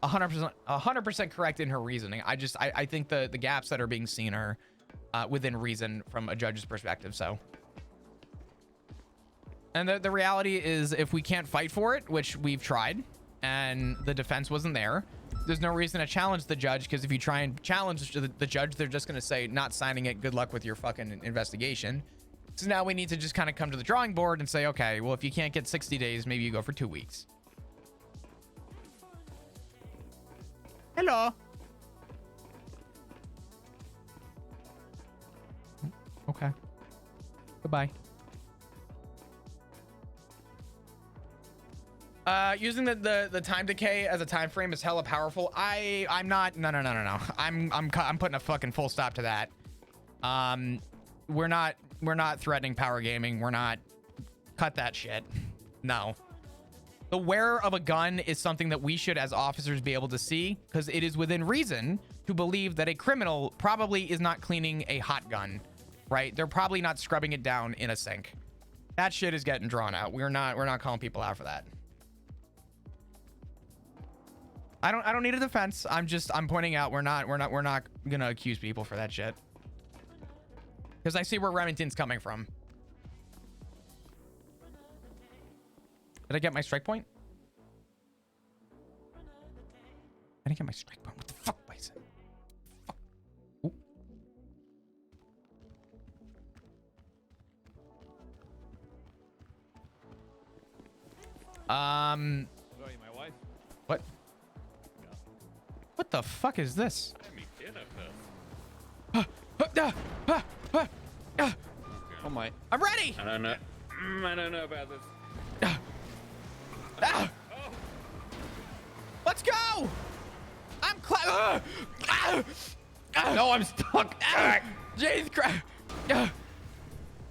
100% correct in her reasoning. I think the gaps that are being seen are within reason from a judge's perspective. So, and the reality is, if we can't fight for it, which we've tried, and the defense wasn't there, there's no reason to challenge the judge, because if you try and challenge the judge, they're just going to say, not signing it, good luck with your fucking investigation. So now we need to just kind of come to the drawing board and say, okay, well, if you can't get 60 days, maybe you go for 2 weeks. Hello. Okay. Goodbye. Using the time decay as a time frame is hella powerful. I'm not. No. I'm putting a fucking full stop to that. We're not threatening power gaming. We're not. Cut that shit. No. The wearer of a gun is something that we should, as officers, be able to see, because it is within reason to believe that a criminal probably is not cleaning a hot gun, right? They're probably not scrubbing it down in a sink. That shit is getting drawn out. We're not calling people out for that. I don't need a defense. I'm pointing out we're not gonna accuse people for that shit, because I see where Remington's coming from. Did I get my strike point? I didn't get my strike point. What the fuck, Bison? Fuck. Ooh. My wife. What? What the fuck is this? Oh my. I'm ready. I don't know. I don't know about this. Let's go. I'm No, I'm stuck. Jesus Christ.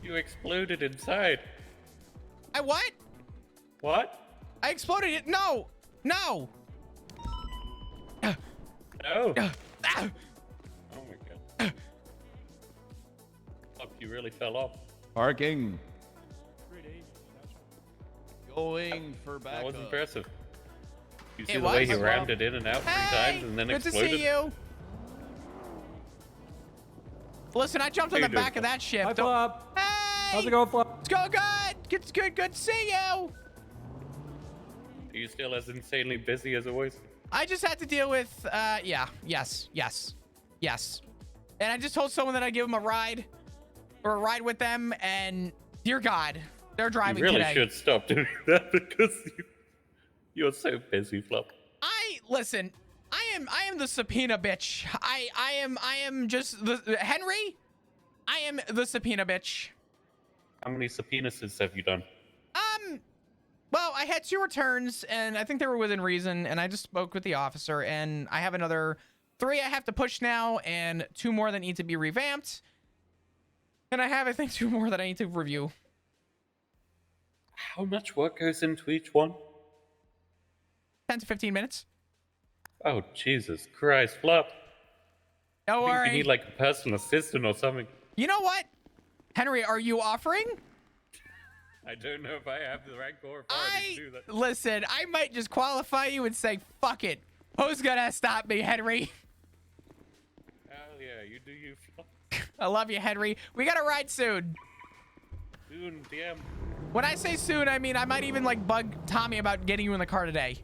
You exploded inside. I what? What? I exploded it. No. No. Oh my god. Fuck, you really fell off. Parking. Going for backup. That was impressive. You see It the way was? he rammed it in and out 3 times and then good exploded? to see you. Listen, I jumped on the back of that ship. Hi, Flop. Hey! How's it going, Flop? It's going good. It's good. Good to see you. Are you still as insanely busy as always? I just had to deal with, yes. And I just told someone that I'd give them a ride with them, and dear God, they're driving You really today. should stop doing that, because you're so busy, Flop. Listen, I am the subpoena bitch. I am just the Henry. I am the subpoena bitch. How many subpoenas have you done? Well, I had 2 returns, and I think they were within reason, and I just spoke with the officer, and I have another 3 I have to push now, and 2 more that need to be revamped. And I have, I think, 2 more that I need to review. How much work goes into each one? 10 to 15 minutes. Oh, Jesus Christ, Flop. Don't worry. You need like a personal assistant or something. You know what? Henry, are you offering? I don't know if I have the rank or authority to do that. Listen, I might just qualify you and say, fuck it. Who's gonna stop me, Henry? Hell yeah, you do you, Flop. I love you, Henry. We gotta ride soon. Soon, DM. When I say soon, I mean I might even like bug Tommy about getting you in the car today.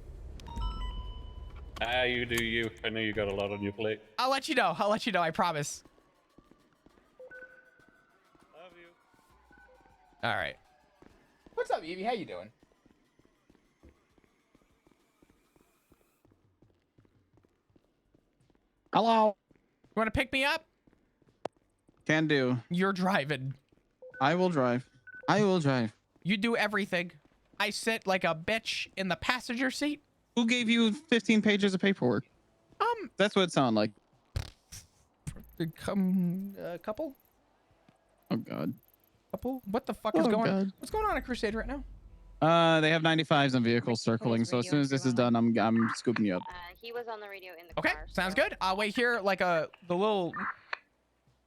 You do you. I know you got a lot on your plate. I'll let you know. I promise. Love you. All right. What's up, Evie? How you doing? Hello. You want to pick me up? Can do. You're driving. I will drive. I will drive. You do everything. I sit like a bitch in the passenger seat. Who gave you 15 pages of paperwork? That's what it sounded like. Couple? Oh God. Couple? What the fuck is going? What's going on at Crusade right now? They have 95s and vehicles circling. So as soon as this is done, I'm scooping you up. He was on the radio in the Okay, car. sounds good. I'll wait here like the little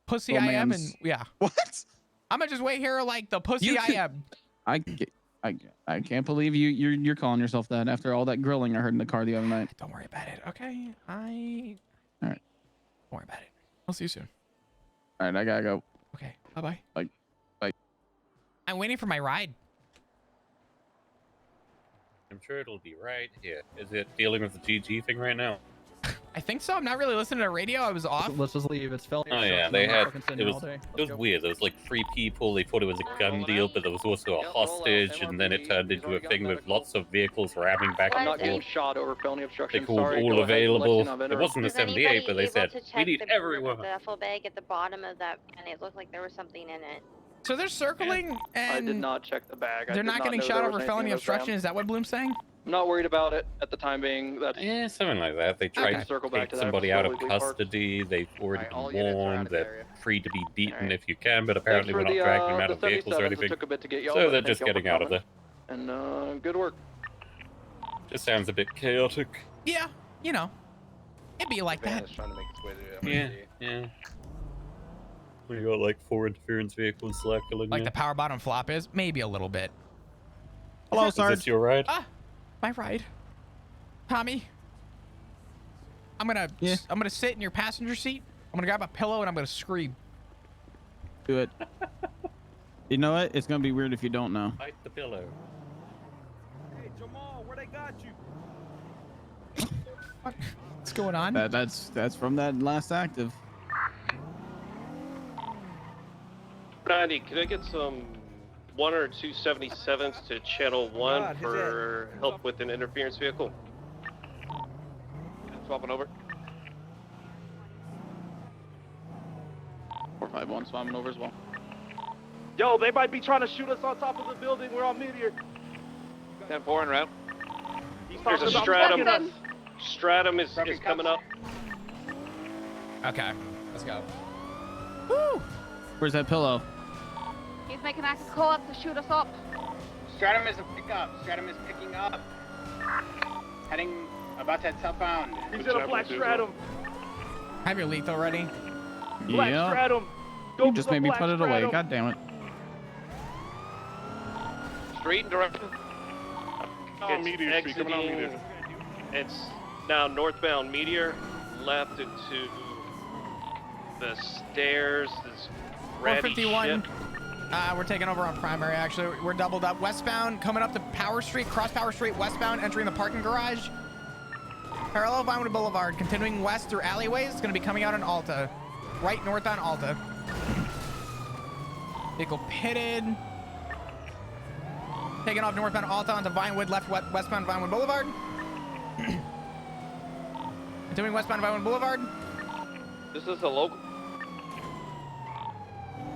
pussy Little I am, man's- and yeah. What? I'm gonna just wait here like the pussy I am. I can't believe you're calling yourself that after all that grilling I heard in the car the other night. Don't worry about it. Okay, all right. Don't worry about it. I'll see you soon. All right, I gotta go. Okay, bye-bye. Bye. I'm waiting for my ride. I'm sure it'll be right here. Is it dealing with the GG thing right now? I think so. I'm not really listening to radio. I was off. Let's just leave. It's felony. Oh yeah, they had. It was weird. There was like 3 people. They thought it was a gun deal, but there was also a hostage, and then it turned into a thing with lots of vehicles ramming back I'm and not getting forth. shot over felony obstruction. They called Sorry, all go ahead, available. Lexington, I've It wasn't a Is 78, anybody but they able said to we check need the everyone. duffel bag at the bottom of that, and it looked like there was something in it. So they're circling, and I did not check the bag. I they're did not getting know shot there over was felony anything in those obstruction. rounds. Is that what Bloom's saying? I'm not worried about it at the time being. That's Yeah, something like that. They tried to circle back take to that somebody out of slowly, please, Parks. custody. They've already all been units are out warned. of the They're area. free to be beaten if you can, but apparently we're Thanks not for dragging them out the of vehicles or 77s. It anything. took a bit to get y'all, So but they're thank just y'all for getting out of there. coming. And good work. Just sounds a bit chaotic. Yeah, you know, it'd be like that. Trying to make its way to Yeah, yeah. We got like 4 interference vehicles circling. Like the power bottom flop is maybe a little bit. Hello, Is Sarge. this your ride? Ah, my ride. Tommy, I'm gonna sit in your passenger seat. I'm gonna grab a pillow and I'm gonna scream. Do it. You know what? It's gonna be weird if you don't know. Bite the pillow. Hey, Jamal, where they got you? What's going on? That's from that last active. 90, can I get some 1 or 2 77s to channel 1 for help with an interference vehicle? Swapping over. 451 swapping over as well. Yo, they might be trying to shoot us on top of the building. We're on Meteor. 10-4 en route. There's a stratum. Stratum is coming up. Okay, let's go. Where's that pillow? He's making active call up to shoot us up. Stratum is a pickup. Stratum is picking up. Heading about to head southbound. He's in a black stratum. Have your lethal ready. Black Yeah. stratum. Go You just for the made me black put it away. stratum. God damn it. Street and direction. It's Meteor Street, coming out exiting. Meteor. It's now northbound Meteor, left into the stairs. This ratty 451. shit. We're taking over on primary. Actually, we're doubled up. Westbound, coming up to Power Street, cross Power Street, westbound, entering the parking garage. Parallel Vinewood Boulevard, continuing west through alleyways. It's going to be coming out on Alta, right north on Alta. Vehicle pitted. Taking off northbound Alta onto Vinewood, westbound Vinewood Boulevard. Continuing westbound Vinewood Boulevard. This is a local.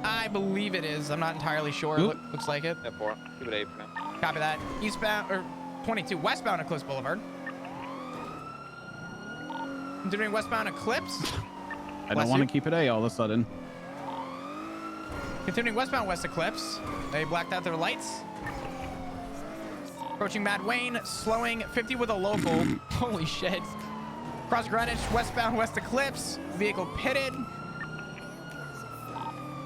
I believe it is. I'm not entirely sure. Looks like it. 10-4. Keep it 8 for now. Copy that. Eastbound, or 22, westbound Eclipse Boulevard. Continuing westbound Eclipse. I don't want to keep it A all of a sudden. Continuing westbound West Eclipse. They blacked out their lights. Approaching Mad Wayne, slowing 50 with a local. Holy shit. Cross Greenwich, westbound West Eclipse. Vehicle pitted.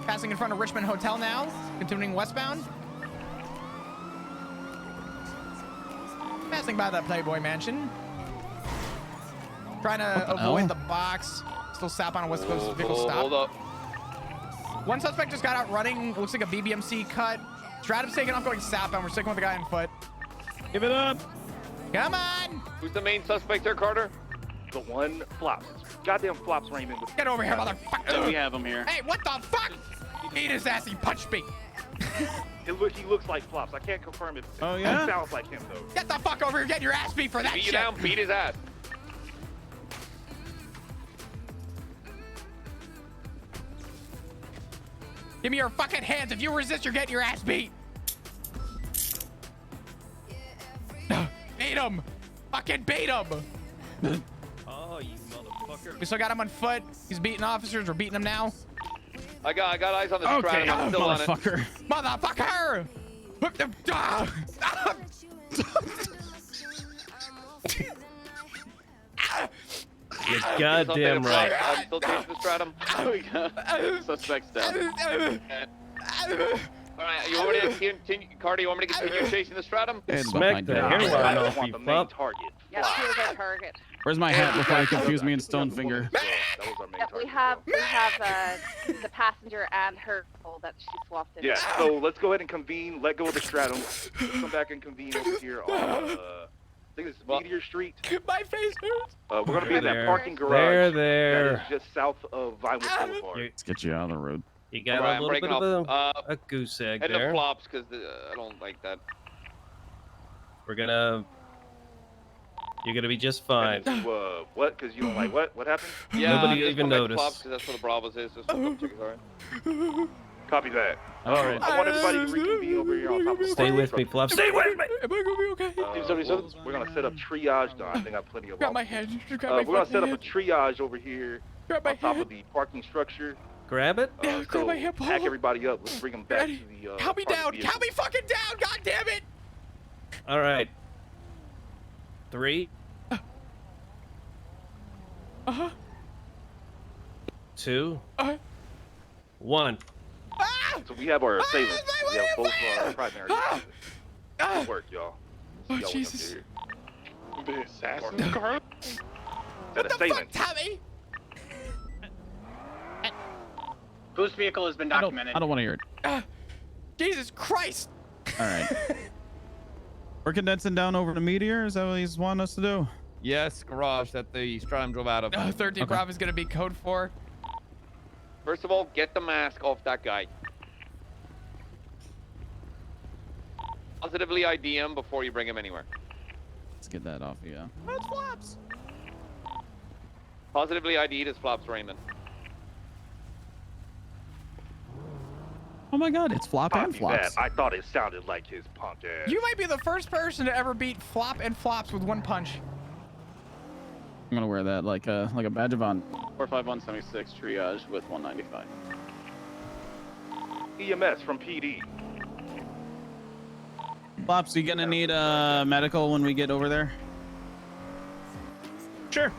Passing in front of Richmond Hotel now. Continuing westbound. Passing by the Playboy Mansion. Trying to avoid the box. Still sap on a West Coast vehicle stop. Hold up. One suspect just got out running. It looks like a BBMC cut. Stratum's taking off going southbound. We're sticking with the guy on foot. Give it up. Come on. Who's the main suspect there, Carter? The one flops. Goddamn flops Raymond. Get over here, motherfucker. We have him here. Hey, what the fuck? Eat his ass. He punched me. He looks like Flops. I can't confirm it. Oh, yeah? It sounds like him, though. Get the fuck over here, get your ass beat for that Beat shit. you down, beat his ass. Give me your fucking hands. If you resist, you're getting your ass beat. Beat him. Fucking beat him. Oh, you motherfucker. We still got him on foot. He's beating officers. We're beating him now. I got eyes on the Okay, stratum. I'm still on it. Motherfucker. Motherfucker. You're goddamn right. I'm still chasing the stratum. Suspect's dead. All right, you want me to continue, Cardi? You want me to continue chasing the stratum? Smack the hair I off just want you, the main Flop. target. Yeah, she was our target. Where's my hat before I confuse me and Stonefinger? That was our main Yeah, target. we have the passenger and her that she swapped in. Yeah, so let's go ahead and convene. Let go of the stratum. Let's come back and convene over here on, I think it's Meteor Street. My face hurts. We're going to be in that There. parking garage. There. That is just south of Vinewood Boulevard. Let's get you out of the road. You got Alright, a I'm little breaking bit of off. a goose egg Head to there. Flops because I don't like that. You're gonna be just fine. What? Because you don't like what? What happened? Yeah, Nobody just even come back to noticed. Flops because that's where the Bravos is. Just come check it out. Copy that. All right. I want everybody to reconvene over here on top of the Stay with me, Flop. Stay with me. Am I gonna be okay? We're going to set up triage. No, I think I have plenty of Grab my options. head. Grab We're my going to set up a head. triage over here Grab my on top head. of the parking structure. Grab it. Yeah, grab my hip pack hole. everybody up. Let's bring them back Ready? to the Count me parking down. vehicle. Count me fucking down. God damn it. All right. 3. Uh-huh. 2. Uh-huh. 1. So we have our assailants. my We have both way. our primary. Good work, y'all. Oh, Y'all went up Jesus. here. The assassin car? What the fuck, assailant. Tommy? Boost vehicle has been I documented. don't want to hear it. Jesus Christ. All right. We're condensing down over to Meteor. Is that what he's wanting us to do? Yes, garage that the stratum drove out of. 13 Okay. Bravo is gonna be code 4. First of all, get the mask off that guy. Positively ID him before you bring him anywhere. Let's get that off, yeah. That's Flops. Positively ID'd as Flops Raymond. Oh my God, it's Flop and Copy Flops. that. I thought it sounded like his punk ass. You might be the first person to ever beat Flop and Flops with one punch. I'm gonna wear that like a badge of honor. 45176 triage with 195. EMS from PD. Flops, you gonna need a medical when we get over there? Sure.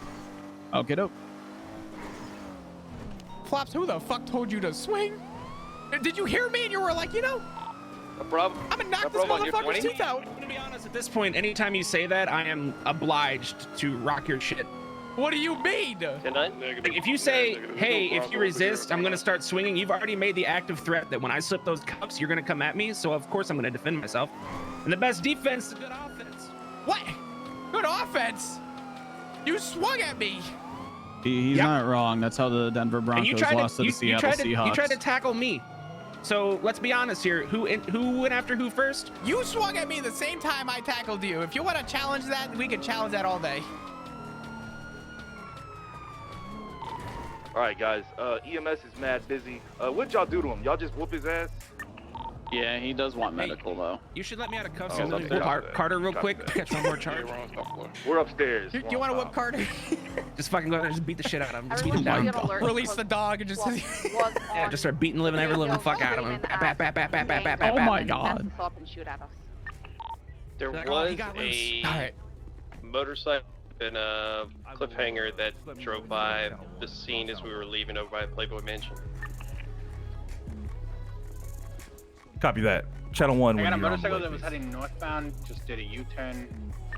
Okay, dope. Flops, who the fuck told you to swing? Did you hear me and you were like, you know, Bro, I'm gonna knock this motherfucker's teeth out? I'm gonna be honest, at this point, anytime you say that, I am obliged to rock your shit. What do you mean? Like, if you say, hey, if you resist, I'm gonna start swinging, you've already made the active threat that when I slip those cuffs, you're gonna come at me, so of course I'm gonna defend myself. And the best defense is good offense. What? Good offense? You swung at me. He's Yep. not wrong. That's how the Denver And Broncos lost to the Seattle Seahawks. you tried to tackle me. So let's be honest here. Who went after who first? You swung at me the same time I tackled you. If you want to challenge that, we can challenge that all day. All right, guys. EMS is mad busy. What'd y'all do to him? Y'all just whoop his ass? Yeah, he does want medical though. You should let me out of cuffs. Oh, and let me okay. whoop Carter real Copy quick. that. Catch one more charge. We're upstairs. You want to whip Carter? Just fucking go there and just beat the shit out of him. Just beat him Everyone down. should be on alert. Release the dog and just. Yeah, just start beating living every living fuck out of him. Bat, bat, bat, bat, bat, bat, bat, Oh bat. my God. Stop and shoot at us. There Like, oh, he was got loose. a All right. motorcycle and a cliffhanger that drove by the scene as we were leaving over by Playboy Mansion. Copy that. Channel 1 I when got a you're on motorcycle the that was heading northbound, just did a U-turn.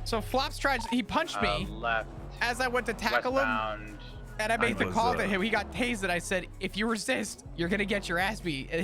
So Flops tried. He punched me Left. as I went to tackle him, Westbound. and I made the was, call to him. He got tased, and I said, "If you resist, you're gonna get your ass beat."